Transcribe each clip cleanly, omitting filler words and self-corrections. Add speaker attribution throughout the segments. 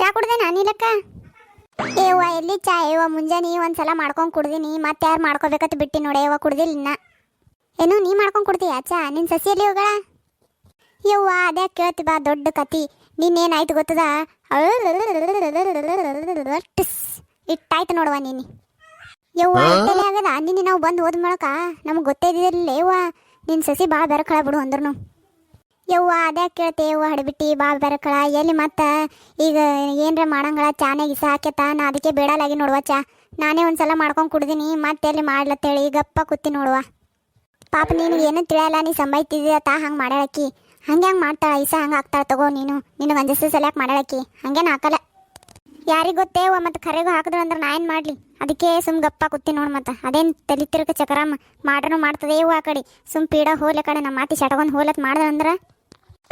Speaker 1: ಚಾ ಕುಡ್ದೆ ನಾನಿಲ್ಲಕ್ಕ. ಏವ್ವ ಎಲ್ಲಿ ಚಾ ಏವ ಮುಂಜಾನೆ ಒಂದ್ಸಲ ಮಾಡ್ಕೊಂಡು ಕುಡ್ದೀನಿ, ಮತ್ತೆ ಯಾರು ಮಾಡ್ಕೋಬೇಕಂತ ಬಿಟ್ಟು ನೋಡಿ ಏವ ಕುಡ್ದಿಲ್ಲ ಇನ್ನ. ಏನು ನೀ ಮಾಡ್ಕೊಂಡು ಕುಡ್ತೀಯ ಚಾ? ನಿನ್ನ ಸಸಿಯಲ್ಲಿ ಹೋಗಳ? ಯವ್ವ ಅದೇ ಕೇಳ್ತಿ ಬಾ ದೊಡ್ಡ ಕತಿ. ನಿನ್ನೇನಾಯ್ತು ಗೊತ್ತದ? ಇಟ್ಟಾಯ್ತು ನೋಡುವ ನೀನು. ಯವ್ವ ಇಟ್ಟಲೆ ಆಗದ ನಿನ್ನೆ ನಾವು ಬಂದು ಹೋದ ಮೂಲಕ ನಮಗೆ ಗೊತ್ತೇ ಇದ್ದಿರಲಿಲ್ಲ ಯವ್ವ. ನಿನ್ನ ಸಸಿ ಭಾಳ ಬೆರಕಳ ಬಿಡು ಅಂದ್ರೂ. ಯವ್ವ ಅದೇ ಕೇಳ್ತೆ ಯವ್ವ ಹಡಿಬಿಟ್ಟು ಭಾಳ ಬೆರಕಳ ಎಲ್ಲಿ ಮತ್ತೆ ಈಗ ಏನರ ಮಾಡಂಗಳ ಚಾನೆ ಗಿಸ ಹಾಕ್ಯತ. ನಾ ಅದಕ್ಕೆ ಬೇಡಲಾಗಿ ನೋಡುವ ಚಾ. ನಾನೇ ಒಂದ್ಸಲ ಮಾಡ್ಕೊಂಡು ಕುಡ್ದೀನಿ, ಮತ್ತೆ ಎಲ್ಲಿ ಮಾಡ್ಲತ್ತೇಳಿ ಗಪ್ಪ ಕೂತಿ ನೋಡುವ. ಪಾಪ ನೀನು ಏನೂ ತಿಳಿಯಲ್ಲ, ನೀ ಸಂಬಾಯ್ತಿದ್ದೀಯತ್ತ ಹಂಗೆ ಮಾಡ್ಯಾಳಕ್ಕಿ. ಹಂಗೆ ಮಾಡ್ತಾಳೆ ಈಸ ಹಂಗೆ ಆಗ್ತಾಳೆ ತಗೋ. ನಿನಗೆ ಒಂದಿಷ್ಟು ಸಲ ಯಾಕೆ ಮಾಡ್ಯಾಳಕ್ಕಿ? ಹಂಗೇನು ಹಾಕಲ್ಲ. ಯಾರಿಗೆ ಗೊತ್ತೇವ ಮತ್ತು ಕರೆಗೂ ಹಾಕಿದ್ರು ಅಂದ್ರೆ ನಾ ಏನು ಮಾಡಲಿ? ಅದಕ್ಕೆ ಸುಮ್ ಗಪ್ಪ ಕೂತಿ ನೋಡಿ. ಮತ್ತೆ ಅದೇನು ತಲಿತಿರ್ಕ ಚಕ್ರಮ್ಮ ಮಾಡ್ರೂ ಮಾಡ್ತದೆ ಇವು. ಆ ಕಡೆ ಸುಮ್ ಪೀಡ ಹೋಲೆ ಕಡೆ ನಮ್ಮ ಮಾತಿ ಶಟಗೊಂಡು ಹೋಲತ್ ಮಾಡ್ದಂದ್ರೆ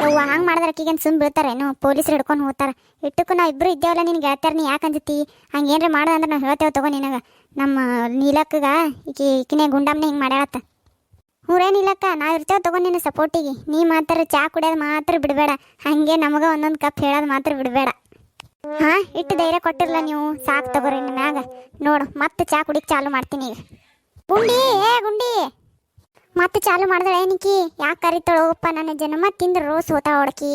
Speaker 1: ಯವ್ವ ಹಂಗೆ ಮಾಡಿದ್ರೆ ಅಕ್ಕಿಗೇನು ಸುಮ್ ಬೀಳ್ತಾರೇನು? ಪೊಲೀಸರು ಹಿಡ್ಕೊಂಡು ಹೋಗ್ತಾರೆ. ಇಟ್ಟಕ್ಕೂ ನಾವು ಇಬ್ಬರು ಇದ್ದೇವಲ್ಲ, ನಿನಗೆ ಹೇಳ್ತಾರೆ. ನೀ ಯಾಕೆ ಅಂಜತಿ? ಹಂಗೆ ಏನ್ರ ಮಾಡ್ದೆ ಅಂದ್ರೆ ನಾವು ಹೇಳ್ತೇವೆ ತಗೋ ನಿನಗೆ. ನಮ್ಮ ನೀಲಕ್ಕಗ ಈಕಿನೇ ಗುಂಡಮ್ಮನೆ ಹಿಂಗೆ ಮಾಡ್ಯಾಳತ್ತ. ಊರೇನಿಲ್ಲಕ್ಕ, ನಾವು ಇರ್ತೇವೆ ತಗೋ ನಿನ್ನ ಸಪೋರ್ಟಿಗೆ. ನೀ ಮಾತ್ರ ಚಾ ಕುಡಿಯೋದು ಮಾತ್ರ ಬಿಡಬೇಡ. ಹಾಗೆ ನಮಗೆ ಒಂದೊಂದು ಕಪ್ ಹೇಳೋದು ಮಾತ್ರ ಬಿಡಬೇಡ. ಹಾಂ ಇಟ್ಟು ಧೈರ್ಯ ಕೊಟ್ಟಿರಲ್ಲ ನೀವು, ಸಾಕು ತಗೋರಿ. ಇನ್ನು ಮ್ಯಾಗ ನೋಡು ಮತ್ತೆ ಚಾ ಕುಡಿಗೆ ಚಾಲು ಮಾಡ್ತೀನಿ ಈಗ. ಗುಂಡಿ ಗುಂಡಿ ಮತ್ತೆ ಚಾಲು ಮಾಡಿದಳೆ ಏನಿಕ್ಕಿ? ಯಾಕೆ ಕರಿತಾಳು ಹೋಗಪ್ಪ? ನನ್ನ ಜನ್ಮ ತಿಂದ್ರೆ ರೋಸ್ ಹೋತಾ ಹೊಡಕಿ.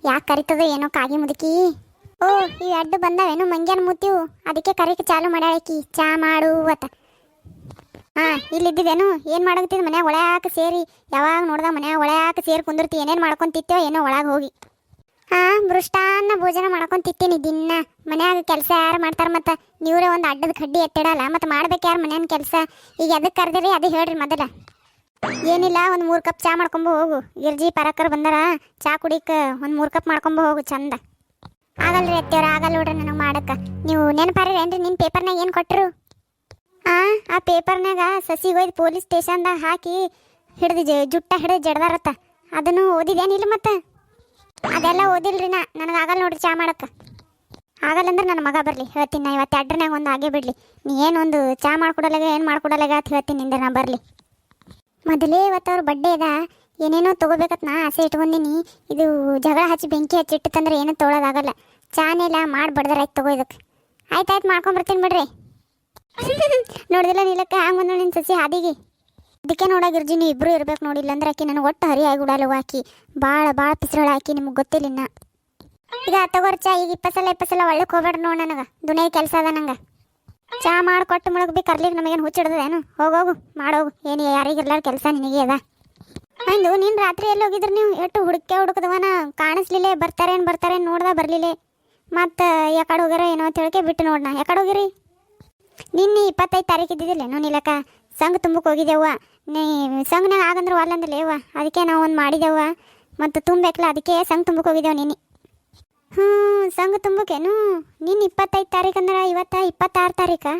Speaker 1: ಯಾಕೆ ಕರಿತದ ಏನೋ ಕಾಗಿ ಮುದುಕಿ? ಓ ಈ ಅಡ್ಡು ಬಂದಾವೇನು ಮಂಗ್ಯಾನ ಮೂತಿವು? ಅದಕ್ಕೆ ಕರಿಕೆ ಚಾಲು ಮಾಡ್ಯಾಳಕಿ ಚಾ ಮಾಡು ಅತ್ತ. ಹಾಂ ಇಲ್ಲಿದ್ದೇನು? ಏನು ಮಾಡಕತ್ತಿದ್ ಮನ್ಯಾಗ ಒಳಗೆ ಸೇರಿ? ಯಾವಾಗ ನೋಡ್ದ ಮನ್ಯಾಗ ಒಳಗೆ ಸೇರಿ ಕುಂದಿರ್ತಿ? ಏನೇನು ಮಾಡ್ಕೊಂತಿತ್ತೋ ಏನೋ ಒಳಗೆ ಹೋಗಿ. ಹಾಂ ಮೃಷ್ಟಾನ್ನ ಭೋಜನ ಮಾಡ್ಕೊಂತಿತ್ತೀನಿ ದಿನ. ಮನ್ಯಾಗ ಕೆಲಸ ಯಾರು ಮಾಡ್ತಾರೆ? ಮತ್ತು ನೀವರೇ ಒಂದು ಅಡ್ಡದ ಕಡ್ಡಿ ಎತ್ತಿಡಲ್ಲ, ಮತ್ತು ಮಾಡ್ಬೇಕು ಯಾರು ಮನ್ಯಾನ ಕೆಲಸ? ಈಗ ಅದಕ್ಕೆ ಕರೆದಿರಿ ಅದು ಹೇಳ್ರಿ ಮೊದಲ. ಏನಿಲ್ಲ, ಒಂದು 3 ಕಪ್ ಚಾ ಮಾಡ್ಕೊಂಬ ಹೋಗು. ಗಿರ್ಜಿ ಪರಕ್ಕರ್ ಬಂದಾರ, ಚಾ ಕುಡಿಕ್ಕೆ ಒಂದು 3 ಕಪ್ ಮಾಡ್ಕೊಂಬ ಹೋಗು ಚಂದ. ಆಗಲ್ರಿ ಅತ್ತಿಯವ್ರ, ಆಗಲ್ಲ ನೋಡ್ರಿ ನನಗೆ ಮಾಡಕ್ಕೆ. ನೀವು ನೆನಪಾರೇನ್ರಿ ನಿಮ್ಮ ಪೇಪರ್ನಾಗ ಏನು ಕೊಟ್ಟರು? ಆ ಪೇಪರ್ನಾಗ ಸಸಿ ಒಯ್ದು ಪೊಲೀಸ್ ಸ್ಟೇಷನ್ದಾಗ ಹಾಕಿ ಹಿಡ್ದು ಜುಟ್ಟ ಹಿಡಿದು ಜಡ್ದಾರತ್ತ. ಅದನ್ನು ಓದಿದೇನಿಲ್ಲ? ಮತ್ತೆ ಅದೆಲ್ಲ ಓದಿಲ್ರಿ. ನನಗೆ ಆಗಲ್ಲ ನೋಡ್ರಿ ಚಾ ಮಾಡಕ್ಕೆ. ಆಗಲ್ಲಂದ್ರೆ ನನ್ನ ಮಗ ಬರಲಿ ಹೇಳ್ತೀನಿ. ನಾ ಇವತ್ತು ಅಡ್ರನಾಗ ಒಂದು ಆಗೇ ಬಿಡಲಿ. ನೀ ಏನೊಂದು ಚಾ ಮಾಡ್ಕೊಡಲಾಗ ಏನು ಮಾಡ್ಕೊಡಲಾಗ ಅಂತ ಹೇಳ್ತೀನಿ ನಿಂದ. ನಾ ಬರಲಿ ಮೊದಲೇ ಇವತ್ತು ಅವ್ರ ಬರ್ಡೇ ಅದ. ಏನೇನೋ ತೊಗೋಬೇಕತ್ ನಾ ಆಸೆ ಇಟ್ಕೊಂಡಿನಿ. ಇದು ಜಗಳ ಹಚ್ಚಿ ಬೆಂಕಿ ಹಚ್ಚಿಟ್ಟಂದ್ರೆ ಏನೂ ತೊಗೊಳೋದಾಗಲ್ಲ. ಚಾನೆಲ್ಲ ಮಾಡಿ ಬಡ್ದಾರ ಆಯ್ತು ತಗೋ ಇದಕ್ಕೆ. ಆಯ್ತು ಮಾಡ್ಕೊಂಬರ್ತೀನಿ ಬಿಡ್ರಿ. ನೋಡಿದಿಲ್ಲ ನೀಲಕ್ಕ ಹ್ಯಾಂಗೆ ಬಂದು ನಿನ್ನ ಸಸಿ ಹಾದಿಗೆ? ಅದಕ್ಕೆ ನೋಡಾಗಿರ್ಜಿ ನೀವು ಇಬ್ಬರು ಇರ್ಬೇಕು ನೋಡಿಲ್ಲ ಅಂದ್ರೆ ಆಕಿ ನನಗೆ ಒಟ್ಟು ಹರಿ ಆಗಿ ಉಡಾಲು ಹಾಕಿ ಭಾಳ ಪಿಸ್ರಳ ಹಾಕಿ. ನಿಮ್ಗೆ ಗೊತ್ತಿಲ್ಲ ಈಗ ತಗೋರ್ ಚಾ. ಈಗ 20 ಸಲ ಒಳ್ಳಕ್ಕೆ ಹೋಗ್ಬೇಡ್ರಿ ನೋಡಿ. ನನಗೆ ದುನಿಯಾದ ಕೆಲಸ ಅದ ನಂಗೆ. ಚಾ ಮಾಡಿಕೊಟ್ಟು ಮುಳಗ್ ಬಿ ಕರ್ಲಿಕ್ಕೆ ನಮಗೇನು ಹುಚ್ಚಿಡ್ದೇನು? ಹೋಗೋಗು ಮಾಡೋಗು. ಏನು ಯಾರಿಗಿರ್ಲಾರ ಕೆಲಸ ನಿನಗೆ ಅದ. ಅಂದು ನೀನು ರಾತ್ರಿ ಎಲ್ಲಿ ಹೋಗಿದ್ರಿ ನೀವು? ಎಷ್ಟು ಹುಡುಕದವನ ಕಾಣಿಸ್ಲಿಲ್ಲ. ಬರ್ತಾರೇನು ನೋಡ್ದ ಬರಲಿಲ್ಲ. ಮತ್ತು ಯಾಕಡೆ ಹೋಗ್ಯಾರ ಏನೋ ಅಂತ ಹೇಳ್ಕೆ ಬಿಟ್ಟು ನೋಡ್ನ. ಯಾಕಡೆ ಹೋಗಿರಿ? ನಿನ್ನೆ 25 ತಾರೀಕು ಇದ್ದಿದ್ದಿಲ್ಲ ನೀಲಕ್ಕ? ಸಂಘ ತುಂಬಕ್ಕೆ ಹೋಗಿದ್ದೆವ್ವ. ನೀ ಸಂಘನಾಗ ಆಗಂದ್ರೆ ವಾರ್ಲಂದಿಲ್ಲೇವ್ವ. ಅದಕ್ಕೆ ನಾವು ಒಂದು ಮಾಡಿದೆವ್ವ, ಮತ್ತು ತುಂಬಬೇಕಲ್ಲ ಅದಕ್ಕೆ ಸಂಘ ತುಂಬಕ್ಕೆ ಹೋಗಿದ್ದೆವು ನಿನ್ನೆ. ಸಂಘ ತುಂಬಕ್ಕೇನು? ನಿನ್ನ 25 ತಾರೀಕು ಅಂದ್ರೆ ಇವತ್ತು 26 ತಾರೀಕು.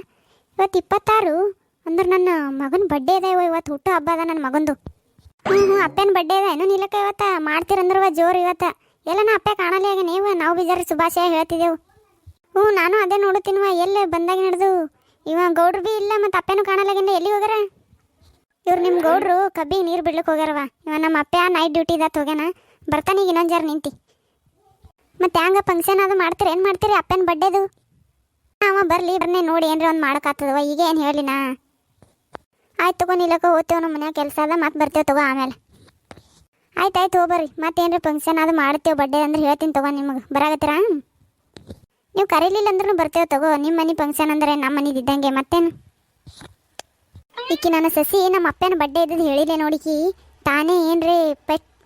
Speaker 1: ಇವತ್ತು 26 ಅಂದ್ರೆ ನನ್ನ ಮಗನ ಬರ್ಡೇ ಅದ ಇವತ್ತು. ಹುಟ್ಟು ಹಬ್ಬ ಅದ ನನ್ನ ಮಗಂದು. ಅಪ್ಪನ ಬರ್ಡೇ ಅದ ಏನೋ ನೀಲಕ್ಕ ಇವತ್ತು? ಮಾಡ್ತೀರಂದ್ರವ ಜೋರು ಇವತ್ತು. ಎಲ್ಲ ನಾ ಅಪ್ಪ ಕಾಣಲೇ ಆಗ ನೀವು. ನಾವು ಬಿಜಾರು ಶುಭಾಶಯ ಹೇಳ್ತಿದ್ದೆವು. ನಾನು ಅದೇ ನೋಡುತ್ತೀನಿವ. ಎಲ್ಲೇ ಬಂದಾಗ ನಡೆದು ಇವ ಗೌಡ್ರು ಬಿ ಇಲ್ಲ, ಮತ್ತು ಅಪ್ಪನೂ ಕಾಣಲಾಗಿಂದ ಎಲ್ಲಿ ಹೋಗ್ಯಾರ ಇವ್ರು? ನಿಮ್ಮ ಗೌಡ್ರು ಕಬ್ಬಿಗೆ ನೀರು ಬಿಡ್ಲಿಕ್ಕೆ ಹೋಗ್ಯಾರವ. ಇವ ನಮ್ಮ ಅಪ್ಪ ನೈಟ್ ಡ್ಯೂಟಿ ಇದಾತ್ ಹೋಗ್ಯಾನ. ಬರ್ತಾನೆ ಈಗ ಇನ್ನೊಂದು ಜಾರ ನಿಂತಿ. ಮತ್ತು ಹ್ಯಾಂಗ ಫಂಕ್ಷನ್ ಅದು ಮಾಡ್ತೀರಿ? ಏನು ಮಾಡ್ತೀರಿ ಅಪ್ಪನ ಬರ್ಡೇದು? ಅವ ಬರಲಿ ಬರ್ನೇ ನೋಡಿ ಏನ್ರಿ ಒಂದು ಮಾಡೋಕ್ಕಾಗ್ತದವ. ಈಗ ಏನು ಹೇಳಿನಾ? ಆಯ್ತು ತಗೋ ನೀಲಕ್ಕ, ಹೋಗ್ತೇವೆ ನಮ್ಮ ಮನ್ಯಾಗ ಕೆಲಸ ಅದ. ಮತ್ತೆ ಬರ್ತೇವೆ ತಗೋ ಆಮೇಲೆ. ಆಯ್ತು ಹೋಗ್ಬರ್ರಿ. ಮತ್ತೇನ್ರಿ ಫಂಕ್ಷನ್ ಅದು ಮಾಡ್ತೇವೆ ಬರ್ಡೇ ಅಂದ್ರೆ ಹೇಳ್ತೀನಿ ತಗೋ. ನಿಮಗೆ ಬರಾಗತ್ತೀರಾ? ನೀವು ಕರೀಲಿಲ್ಲ ಅಂದ್ರೂ ಬರ್ತೇವೆ ತಗೋ. ನಿಮ್ಮ ಮನೆ ಫಂಕ್ಷನ್ ಅಂದರೆ ನಮ್ಮ ಮನೇದು ಇದ್ದಂಗೆ ಮತ್ತೇನು. ಈಕಿ ನನ್ನ ಸಸಿ ನಮ್ಮ ಅಪ್ಪನ ಬರ್ಡೇ ಇದ್ದದ್ದು ಹೇಳಿಲ್ಲ ನೋಡಿಕಿ. ತಾನೇ ಏನ್ರಿ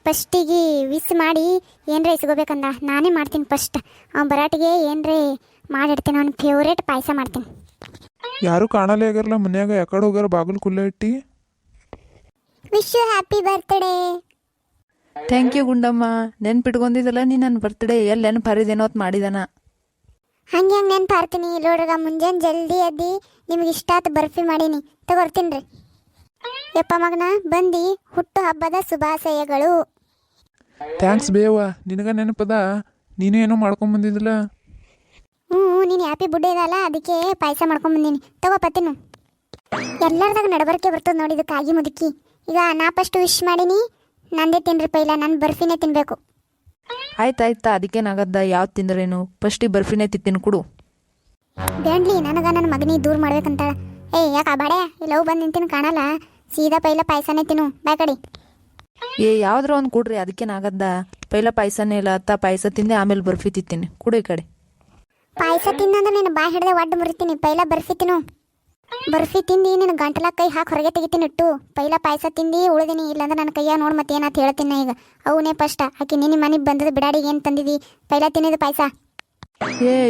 Speaker 1: ಫಸ್ಟಿಗೆ ವಿಸ್ ಮಾಡಿ ಏನ್ರಿ ಇಸ್ಕೋಬೇಕಂದ. ನಾನೇ ಮಾಡ್ತೀನಿ ಫಸ್ಟ್. ಅವ್ನು ಬರಾಟಿಗೆ ಏನ್ರಿ ಮಾಡಿಡ್ತೀನಿ. ಅವ್ನ ಫೇವ್ರೇಟ್ ಪಾಯಸ ಮಾಡ್ತೀನಿ.
Speaker 2: ಯಾರು ಕಾಣಲೇ ಆಗ್ಯಾರಲ್ಲ ಮನ್ಯಾಗ? ಯಾಕಡೆ ಹೋಗ್ಯಾರ? ಬಾಗಿಲು ಕುಲ್ಲ ಇಟ್ಟಿ.
Speaker 1: Wish you happy birthday.
Speaker 3: Thank you Gundamma. ನೆನ್ಪಿಟ್ಕೊಂಡಿದ್ದಲ್ಲ ನೀ ನನ್ನ ಬರ್ತ್ಡೇ. ಎಲ್ಲಿ ನೆನಪು ಹರಿದೇನೋ ಅಂತ ಮಾಡಿದಾನ.
Speaker 1: ಹಂಗೆ ನೆನ್ಪು ಹಾರ್ತೀನಿ ನೋಡ್ರಿಗ. ಮುಂಜಾನೆ ಜಲ್ದಿ ಎದ್ದು ನಿಮ್ಗೆ ಇಷ್ಟಾತ್ ಬರ್ಫಿ ಮಾಡೀನಿ ತಗೊರ್ತೀನಿ ರೀ. ಯಪ್ಪ ಮಗನ ಬಂದು ಹುಟ್ಟು ಹಬ್ಬದ ಶುಭಾಶಯಗಳು.
Speaker 2: ಥ್ಯಾಂಕ್ಸ್ ಬೇವ. ನಿನಗ ನೆನಪದ? ನೀನು ಏನೋ ಮಾಡ್ಕೊಂಬಂದಿದ್ದಿಲ್ಲ?
Speaker 1: ನೀನು ಹ್ಯಾಪಿ ಬುಡ್ಡೆ ಇದಲ್ಲ, ಅದಕ್ಕೆ ಪಾಯಸ ಮಾಡ್ಕೊಂಬಂದೀನಿ ತಗೋ ಪತ್ತಿನ. ಎಲ್ಲರದಾಗ ನಡಬರ್ಕೆ ಬರ್ತದೆ ನೋಡಿ ಇದು ಕಾಗಿ ಮುದುಕಿ. ಈಗ ನಾ ಫಸ್ಟ್ ವಿಶ್ ಮಾಡೀನಿ. ನಂದೇ ತಿನ್ರಿ ಪೈಲ. ನನ್ನ ಬರ್ಫಿನೇ ತಿನ್ನಬೇಕು.
Speaker 3: ಆಯ್ತಾಯ್ತಾ ಅದಕ್ಕೇನಾಗದ್ದ ಯಾವ್ದು ತಿಂದ್ರೇನು ಫಸ್ಟಿಗೆ ಬರ್ಫಿನೇ ತಿತ್ತೀನಿ ಕೊಡು.
Speaker 1: ಬೇಡ್ಲಿ ನನಗ ನನ್ನ ಮಗನಿಗೆ ದೂರ ಮಾಡ್ಬೇಕಂತ. ಯಾಕ ಬಾಡೆ ಲವ್ ಬಂದು ನಿಂತಿನ ಕಾಣಲ್ಲ, ಸೀದಾ ಪೈಲ ಪಾಯಸನೇ ತಿನ್ನು ಬಾ ಕಡೆ.
Speaker 3: ಯಾವ್ದ್ರ ಒಂದು ಕೊಡ್ರಿ ಅದಕ್ಕೇನಾಗದ್ದ. ಪೈಲ ಪಾಯಸನೇ ಇಲ್ಲ ಅತ್ತ ಪಾಯಸ ತಿಂದೆ ಆಮೇಲೆ ಬರ್ಫಿ ತಿತ್ತೀನಿ ಕೊಡು ಈ ಕಡೆ.
Speaker 1: ಪಾಯಸ ತಿನ್ನಂದ್ರೆ ನೀನು ಬಾ ಹಿಡ್ದೆ ಒಡ್ಡು ಮುರಿತೀನಿ. ಪೈಲ ಬರ್ಫಿ ತಿನ್ನು. ಬರ್ಫಿ ತಿಂದು ನಿನ್ನ ಗಂಟಲ ಕೈ ಹಾಕಿ ಹೊರಗೆ ತೆಗಿತೀನಿ ಇಟ್ಟು. ಪೈಲ ಪಾಯಸ ತಿಂದು ಉಳಿದೀನಿ, ಇಲ್ಲಾಂದ್ರೆ ನನ್ನ ಕೈಯಾಗ ನೋಡಿ ಮತ್ತೆ ಏನಂತ ಹೇಳ್ತೀನಿ ಈಗ. ಅವನೇ ಫಸ್ಟ್ ಆಕಿ ನಿನ್ನ ಮನೆಗೆ ಬಂದದ ಬಿಡಾಡಿಗೆ ಏನು ತಂದಿದಿ, ಪೈಲ ತಿನ್ನಿದ ಪಾಯಸ.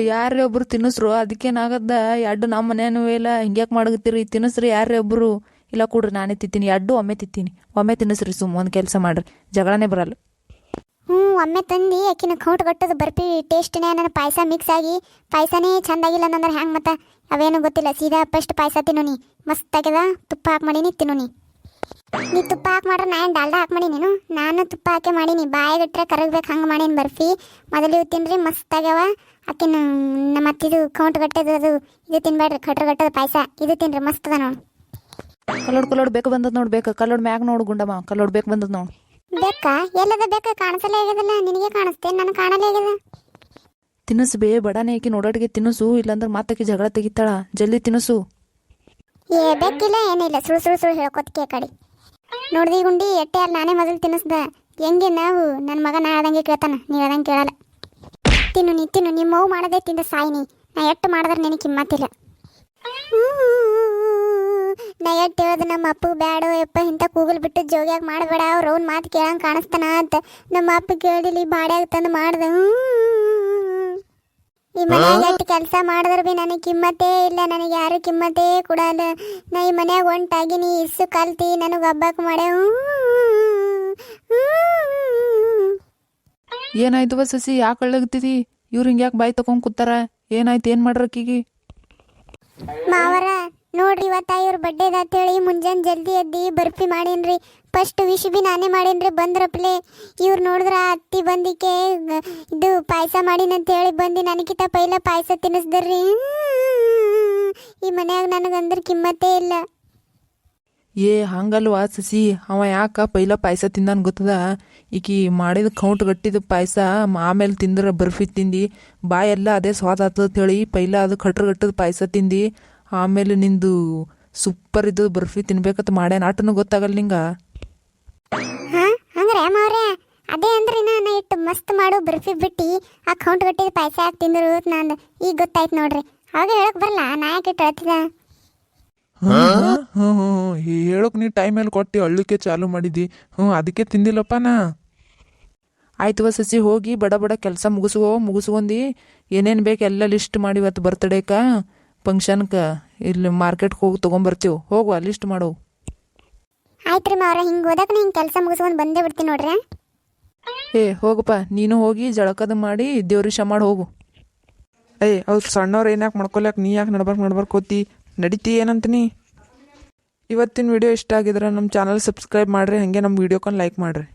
Speaker 3: ಯಾರೇ ಒಬ್ರು ತಿನ್ನಿಸ್ರು ಅದಕ್ಕೇನಾಗದ್ದ. ಎರಡು ನಮ್ಮ ಮನೇನೂ ಇಲ್ಲ, ಹಿಂಗ್ಯಾಕೆ ಮಾಡಗತ್ತೀರಿ? ತಿನ್ನಿಸ್ರಿ ಯಾರೇ ಒಬ್ರು. ಇಲ್ಲ ಕೊಡ್ರಿ ನಾನೇ ತಿತ್ತೀನಿ, ಎರಡು ಒಮ್ಮೆ ತಿತ್ತೀನಿ. ಒಮ್ಮೆ ತಿನ್ನಿಸ್ರಿ ಸುಮ್ಮ ಒಂದು ಕೆಲಸ ಮಾಡ್ರಿ, ಜಗಳನೇ ಬರಲ್ಲ.
Speaker 1: ಒಮ್ಮೆ ತಂದು ಆಕಿನ ಕೌಂಟ್ ಕಟ್ಟೋದು ಬರ್ಫಿ ಟೇಸ್ಟ್ನೇ ನನ್ನ ಪಾಯಸ ಮಿಕ್ಸ್ ಆಗಿ ಪಾಯಸನೇ ಚಂದಾಗಿಲ್ಲ ಅಂದ್ರೆ ಹ್ಯಾಂಗೆ ಮತ್ತೆ? ಅವೇನು ಗೊತ್ತಿಲ್ಲ, ಸೀದಾ ಫಸ್ಟ್ ಪಾಯಸ ತಿನ್ನು ನೀ. ಮಸ್ತ್ ಆಗ್ಯದ, ತುಪ್ಪ ಹಾಕಿ ಮಾಡೀನಿ ತಿನ್ನು ನೀ ತುಪ್ಪ ಹಾಕಿ ಮಾಡ್ರೆ ನಾನು ಡಾಲ್ಡಾ ಹಾಕಿ ಮಾಡಿ ನೀನು. ನಾನು ತುಪ್ಪ ಹಾಕಿ ಮಾಡೀನಿ, ಬಾಯಿಗಿಟ್ರೆ ಕರಗಬೇಕು ಹಂಗೆ ಮಾಡೀನಿ ಬರ್ಫಿ. ಮೊದಲು ಇವು ತಿನ್ನಿರಿ ಮಸ್ತ್ ಆಗ್ಯಾವ. ಆಕಿನ ಮತ್ತಿದು ಕೌಂಟ್ ಗಟ್ಟದು ಅದು ಇದು ತಿನ್ಬೇಡ್ರಿ, ಕಟ್ರ ಗಟ್ಟದ ಪಾಯಸ ಇದು ತಿನ್ರಿ ಮಸ್ತ್ ಅದ ನೋಡಿ.
Speaker 3: ಕಲ್ಲೋಡ್ ಬೇಕು ಬಂದದ್ ನೋಡ್ಬೇಕು, ಕಲ್ಲೋಡ್ ಮ್ಯಾಗ ನೋಡು ಗುಂಡಮ್ಮ, ಕಲ್ಲೋಡ್ ಬೇಕು ಬಂದದ್ ನೋಡು.
Speaker 1: ಬೇಕಾ? ಎಲ್ಲದ ಬೇಕಾ? ಕಾಣಿಸಲೇ ಆಗ್ಯದಲ್ಲ ನಿನಗೆ, ಕಾಣಿಸ್ತೇನೆ ನನಗೆ ಕಾಣಲೇ ಆಗ್ಯದ.
Speaker 3: ತಿನ್ನಿಸು ಬೇ ಬಡಾನೆ ಆಕಿ ನೋಡೋಟಿಗೆ ತಿನ್ನಿಸು, ಇಲ್ಲಾಂದ್ರೆ ಮಾತಾಕಿ ಜಗಳ ತೆಗಿತಾಳ. ಜಲ್ದಿ ತಿನ್ನಿಸು.
Speaker 1: ಬೇಕಿಲ್ಲ ಏನಿಲ್ಲ, ಸುಳು ಸುಳು ಸುಳು ಹೇಳ್ಕೊತಕ್ಕೆ ಕಡೆ. ನೋಡ್ದಿ ಗುಂಡಿ ಎಟ್ಟೆ ಅಲ್ಲ, ನಾನೇ ಮೊದಲು ತಿನ್ನಿಸ್ದ. ಹೆಂಗೆ ನಾವು ನನ್ನ ಮಗ ನಾ ಹೇಳ್ದಂಗೆ ಕೇಳ್ತಾನ, ನೀವು ಹೇಳ್ದಂಗೆ ಕೇಳಲ್ಲ. ತಿನ್ನು ನೀ ತಿನ್ನು, ನಿಮ್ಮ ಮಗು ಮಾಡೋದೇ ತಿಂದ ಸಾಯಿನಿ. ನಾ ಎಟ್ಟು ಮಾಡಿದ್ರೆ ನಿನಗೆ ಕಿಮ್ಮತ್ತಿಲ್ಲ. ನಾ ಎಟ್ಟು ಹೇಳೋದು ನಮ್ಮ ಅಪ್ಪು ಬ್ಯಾಡೋ ಯಪ್ಪ ಇಂಥ ಕೂಗಲ್ ಬಿಟ್ಟು ಜೋಗ್ಯಾಗ ಮಾಡಬೇಡ, ಅವ್ರು ಅವ್ನ ಮಾತು ಕೇಳಂಗೆ ಕಾಣಿಸ್ತಾನ ಅಂತ ನಮ್ಮ ಅಪ್ಪ ಕೇಳಿಲಿ ಬಾಡ್ಯಾಗ ತಂದು ಮಾಡ್ದೆ. ಈ ಮನ್ಯಾಗ ಎಷ್ಟು ಕೆಲಸ ಮಾಡಿದ್ರೆ ಭೀ ನನಗೆ ಕಿಮ್ಮತ್ತೇ ಇಲ್ಲ, ನನಗೆ ಯಾರು ಕಿಮ್ಮತ್ತೇ ಕೊಡಲ್ಲ. ನಾ ಈ ಮನ್ಯಾಗ ಒಂಟಾಗಿನಿ, ಇಸ್ಸು ಕಲ್ತಿ ನನಗೆ ಹಬ್ಬಕ್ಕೆ ಮಾಡ್ಯ.
Speaker 3: ಏನಾಯ್ತು ಸಸಿ, ಯಾಕೆ ಅಳ್ಳಗತ್ತಿದಿ? ಇವ್ರು ಹಿಂಗ್ಯಾಕೆ ಬಾಯಿ ತಗೊಂಡ್ ಕೂತಾರ? ಏನಾಯ್ತು? ಏನು ಮಾಡ್ರಕ್ಕಿಗಿ?
Speaker 1: ಮಾವರ ನೋಡ್ರಿ, ಇವತ್ತ ಇವ್ರ ಬಡ್ಡೆ ಹೇಳಿ ಮುಂಜಾನೆ ಜಲ್ದಿ ಎದ್ದಿ ಬರ್ಫಿ ಮಾಡೀನ್ರಿ. ಫಸ್ಟ್ ವಿಶ್ ಬಿ ನಾನೇ ಮಾಡೀನ್ರಿ ಬಂದ್ರಪ್ಲೆ. ಇವ್ರು ನೋಡಿದ್ರ ಅತ್ತಿ ಬಂದಿಕೆ ಇದು ಪಾಯಸ ಮಾಡೀನಂತ ಹೇಳಿ ಬಂದು ನನಗಿಂತ ಪೈಲ ಪಾಯಸ ತಿನ್ನಿಸ್ದರ್ರಿ. ಈ ಮನ್ಯಾಗ ನನಗಂದ್ರೆ ಕಿಮ್ಮತ್ತೇ ಇಲ್ಲ.
Speaker 3: ಹಂಗಲ್ವಾ ಸಸಿ, ಅವ ಯಾಕ ಪೈಲ ಪಾಯಸ ತಿಂದಾನ ಗೊತ್ತದ? ಈಕಿ ಮಾಡಿದ ಕೌಂಟ್ ಗಟ್ಟಿದ ಪಾಯಸ ಆಮೇಲೆ ತಿಂದ್ರೆ ಬರ್ಫಿ ತಿಂದು ಬಾಯೆಲ್ಲ ಅದೇ ಸ್ವಾದ ಆತದ ಹೇಳಿ ಪೈಲ ಅದು ಕಟ್ರಗಟ್ಟದ ಪಾಯಸ ತಿಂದು ಆಮೇಲೆ ನಿಂದು ಸೂಪರ್ ಇದು ಬರ್ಫಿ ತಿನ್ಬೇಕಂತ ಮಾಡ್ಯಾನ. ಆಟನು ಗೊತ್ತಾಗಲ್ಲ ನಿಂಗ?
Speaker 1: ಹಂಗ್ರೆ ಮಾವ್ರೆ, ಅದೇ ಅಂದ್ರೆ ನಾನು ಇಟ್ಟು ಮಸ್ತ್ ಮಾಡು ಬರ್ಫಿ ಬಿಟ್ಟು ಆ ಕೌಂಟ್ ಗಟ್ಟಿದ ಪಾಯಸ ಹಾಕಿ ತಿಂದ್ರು ನಂದು ಈಗ ಗೊತ್ತಾಯ್ತು ನೋಡ್ರಿ. ಅವಾಗ ಹೇಳಕ್ ಬರಲ್ಲ, ನಾ ಯಾಕೆ ಇಟ್ಟು ಹೇಳ್ತಿದ್ದ.
Speaker 2: ಹೇಳೋಕೆ ನೀ ಟೈಮ್ ಮೇಲೆ ಕೊಟ್ಟು ಅಳ್ಳಕ್ಕೆ ಚಾಲು ಮಾಡಿದ್ದಿ. ಅದಕ್ಕೆ ತಿಂದಿಲ್ಲಪ್ಪ ನಾ.
Speaker 3: ಆಯ್ತು ಸಸಿ, ಹೋಗಿ ಬಡ ಬಡ ಕೆಲಸ ಮುಗಿಸ್ಕೊಂಡಿ ಏನೇನು ಬೇಕು ಎಲ್ಲ ಲಿಸ್ಟ್ ಮಾಡಿ ಇವತ್ತು ಬರ್ತಡೇಕ ಫಂಕ್ಷನ್ಗೆ ಇಲ್ಲಿ ಮಾರ್ಕೆಟ್ಗೆ ಹೋಗಿ ತೊಗೊಂಬರ್ತೀವಿ. ಹೋಗುವ ಲಿಸ್ಟ್ ಮಾಡು.
Speaker 1: ಆಯ್ತು ರೀ ಮಾವ್ರೆ, ಹಿಂಗೆ ಹೋದಾಗ ಹಿಂಗೆ ಕೆಲಸ ಮುಗಿಸ್ಕೊಂಡು ಬಂದೇ ಬಿಡ್ತೀನಿ ನೋಡ್ರಿ.
Speaker 3: ಹೋಗಪ್ಪ ನೀನು, ಹೋಗಿ ಜಳಕದ ಮಾಡಿ ದೇವ್ರಿಷ ಮಾಡಿ ಹೋಗು.
Speaker 2: ಅವ್ರು ಸಣ್ಣವ್ರು ಏನ್ಯಾಕೆ ಮಾಡ್ಕೊಲ್ಯಾಕ ನೀ ಯಾಕೆ ನಡ್ಬರ್ಕೋತಿ? ನಡೀತಿ ಏನಂತೀನಿ. ಇವತ್ತಿನ ವಿಡಿಯೋ ಇಷ್ಟ ಆಗಿದ್ರೆ ನಮ್ಮ ಚಾನಲ್ ಸಬ್ಸ್ಕ್ರೈಬ್ ಮಾಡಿರಿ, ಹಾಗೆ ನಮ್ಮ ವಿಡಿಯೋಕೊಂಡು ಲೈಕ್ ಮಾಡಿರಿ.